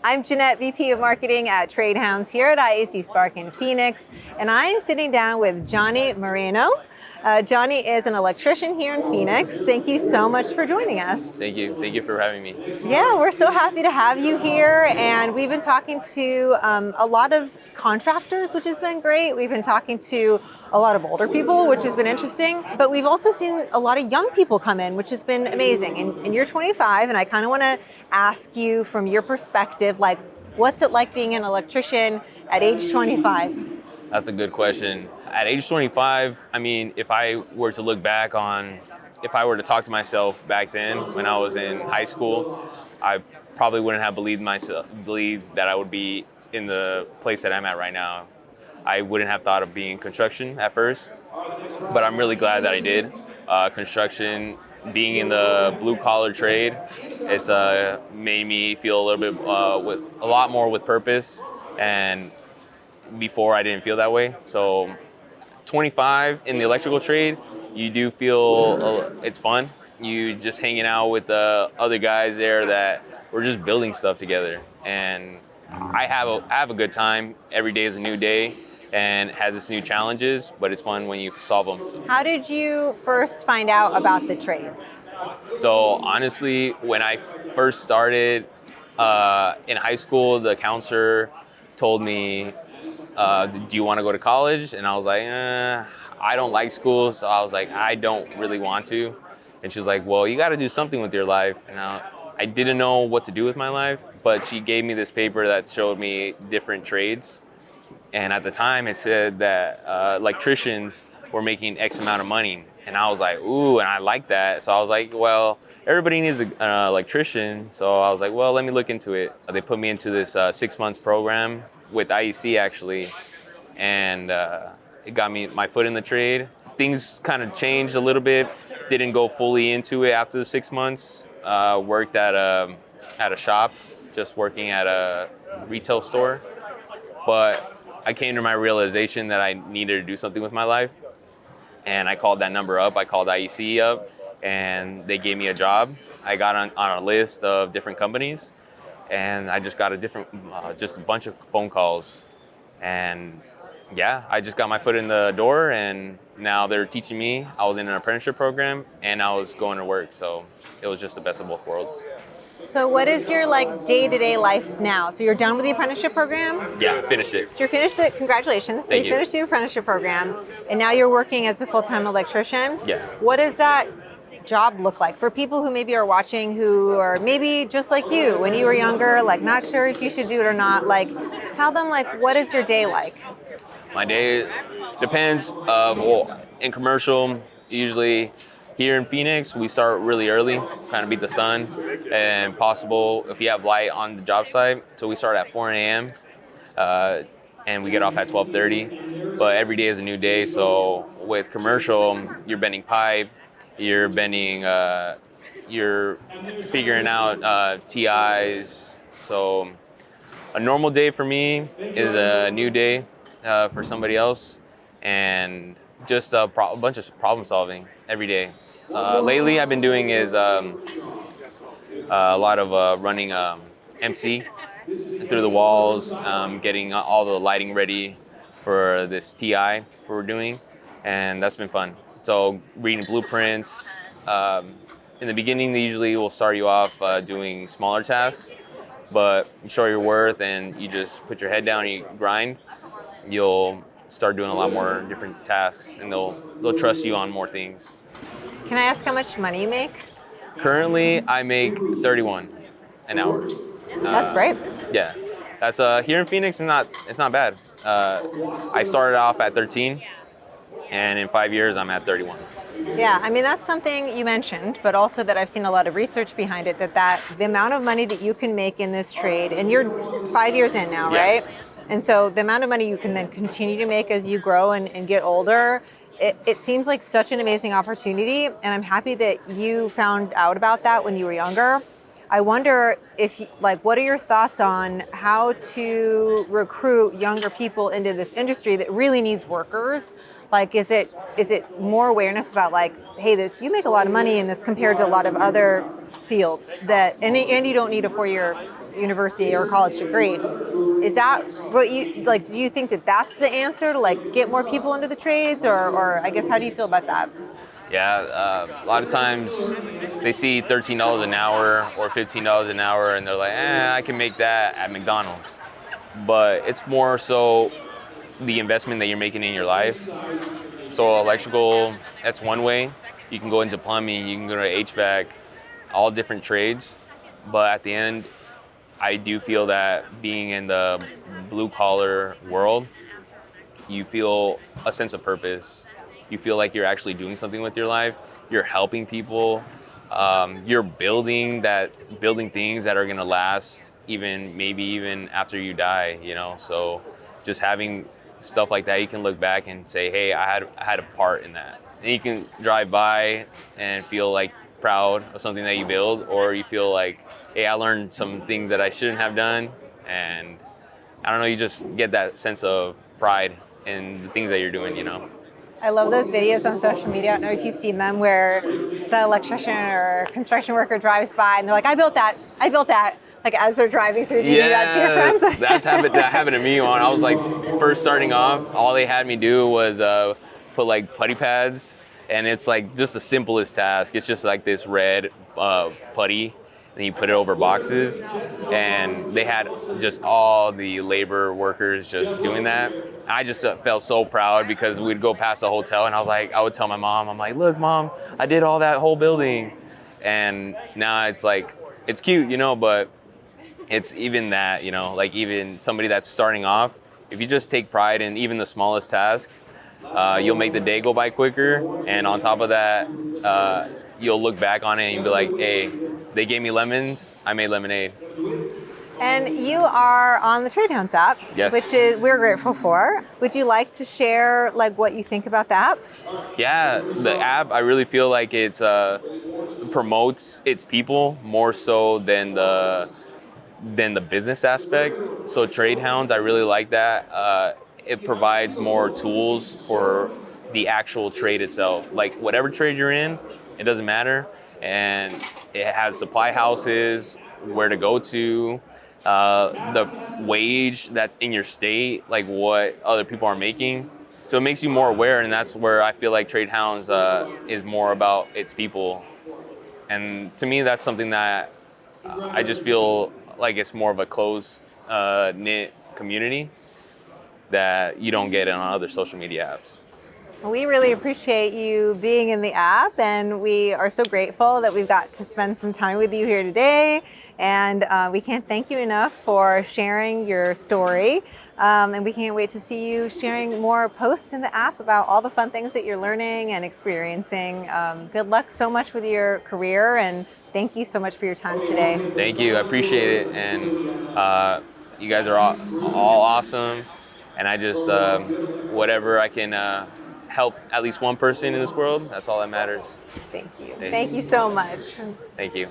I'm Jeanette, VP of Marketing at Trade Hounds here at IEC SPARK in Phoenix, and I'm sitting down with Jonny Moreno. Jonny is an electrician here in Phoenix. Thank you so much for joining us. Thank you. Thank you for having me. Yeah, we're so happy to have you here, and we've been talking to a lot of contractors, which has been great. We've been talking to a lot of older people, which has been interesting, but we've also seen a lot of young people come in, which has been amazing. And you're 25, and I kind of want to ask you from your perspective, like, what's it like being an electrician at age 25? That's a good question. At age 25, I mean, if I were to look back on, if I were to talk to myself back then when I was in high school, I probably wouldn't have believed that I would be in the place that I'm at right now. I wouldn't have thought of being in construction at first, but I'm really glad that I did. Construction, being in the blue collar trade, it's made me feel a little bit with a lot more with purpose, and before I didn't feel that way. So 25 in the electrical trade, you do feel it's fun. You just hanging out with the other guys there that we're just building stuff together, and I have a good time. Every day is a new day and has its new challenges, but it's fun when you solve them. How did you first find out about the trades? So honestly, when I first started in high school, the counselor told me, do you want to go to college? And I was like, I don't like school. So I was like, I don't really want to. And she was like, well, you got to do something with your life. And I didn't know what to do with my life, but she gave me this paper that showed me different trades. And at the time it said that electricians were making X amount of money. And I was like, ooh, and I like that. So I was like, well, everybody needs an electrician. So I was like, well, let me look into it. They put me into this 6 months program with IEC actually. And it got me my foot in the trade. Things kind of changed a little bit. Didn't go fully into it after the 6 months. Worked at a shop, just working at a retail store. But I came to my realization that I needed to do something with my life. And I called that number up. I called IEC up, and they gave me a job. I got on a list of different companies, and I just got just a bunch of phone calls. And yeah, I just got my foot in the door, and now they're teaching me. I was in an apprenticeship program, and I was going to work. So it was just the best of both worlds. So what is your day-to-day life now? So you're done with the apprenticeship program? Yeah, finished it. So you're finished it, congratulations. So Thank you you. finished the apprenticeship program, and now you're working as a full-time electrician? Yeah. What does that job look like for people who maybe are watching, who are maybe just like you, when you were younger, like not sure if you should do it or not? Like, tell them, like, what is your day like? My day depends. Well, in commercial, usually here in Phoenix, we start really early, trying to beat the sun, and possible if you have light on the job site. So we start at 4 a.m. And we get off at 12:30. But every day is a new day. So with commercial, you're bending pipe, you're figuring out TIs. So a normal day for me is a new day for somebody else, and just a bunch of problem solving every day. Lately, I've been doing is a lot of running MC through the walls, getting all the lighting ready for this TI we're doing, and that's been fun. So reading blueprints. In the beginning, they usually will start you off doing smaller tasks, but you show your worth and you just put your head down and you grind, you'll start doing a lot more different tasks, and they'll trust you on more things. Can I ask how much money you make? Currently, I make 31 an hour. That's great. Yeah, that's here in Phoenix. It's not bad. I started off at 13, and in 5 years, I'm at 31. Yeah, I mean, that's something you mentioned, but also that I've seen a lot of research behind it, that the amount of money that you can make in this trade, and you're 5 years in now, Yeah. right? And so the amount of money you can then continue to make as you grow and get older, it seems like such an amazing opportunity, and I'm happy that you found out about that when you were younger. I wonder if, what are your thoughts on how to recruit younger people into this industry that really needs workers? Like, is it more awareness about, like, hey, you make a lot of money in this compared to a lot of other fields and you don't need a 4-year university or college degree. Is that what you like? Do you think that that's the answer to like get more people into the trades, or I guess how do you feel about that? Yeah, a lot of times they see $13 an hour or $15 an hour, and they're like, I can make that at McDonald's. But it's more so the investment that you're making in your life. So electrical, that's one way. You can go into plumbing, you can go to HVAC, all different trades. But at the end, I do feel that being in the blue collar world, you feel a sense of purpose. You feel like you're actually doing something with your life. You're helping people. You're building things that are gonna last maybe even after you die. So just having stuff like that, you can look back and say, hey, I had a part in that. And you can drive by and feel like proud of something that you build, or you feel like, hey, I learned some things that I shouldn't have done, and I don't know, you just get that sense of pride in the things that you're doing. I love those videos on social media. I don't know if you've seen them where the electrician or construction worker drives by and they're like, I built that, like as they're driving through. Do you do that to your friends? That happened to me when I was like first starting off. All they had me do was put like putty pads, and it's like just the simplest task. It's just like this red putty, and you put it over boxes, and they had just all the labor workers just doing that. I just felt so proud because we'd go past the hotel, and I would tell my mom, I'm like, look, Mom, I did all that whole building. And now it's like, it's cute, but it's even that, like even somebody that's starting off, if you just take pride in even the smallest task, you'll make the day go by quicker. And on top of that, you'll look back on it and you'll be like, hey, they gave me lemons, I made lemonade. And you are on the Trade Hounds app, Yes. which we're grateful for. Would you like to share like what you think about the app? Yeah, the app, I really feel like it's promotes its people more so than the business aspect. So Trade Hounds, I really like that. It provides more tools for the actual trade itself. Like whatever trade you're in, it doesn't matter. And it has supply houses, where to go to, the wage that's in your state, like what other people are making. So it makes you more aware, and that's where I feel like Trade Hounds is more about its people. And to me, that's something that I just feel like it's more of a close knit community that you don't get on other social media apps. We really appreciate you being in the app, and we are so grateful that we've got to spend some time with you here today. And we can't thank you enough for sharing your story. And we can't wait to see you sharing more posts in the app about all the fun things that you're learning and experiencing. Good luck so much with your career, and thank you so much for your time today. Thank you, I appreciate it. And you guys are all awesome. And I just, whatever I can help at least one person in this world, that's all that matters. Thank you. Thank you so much. Thank you.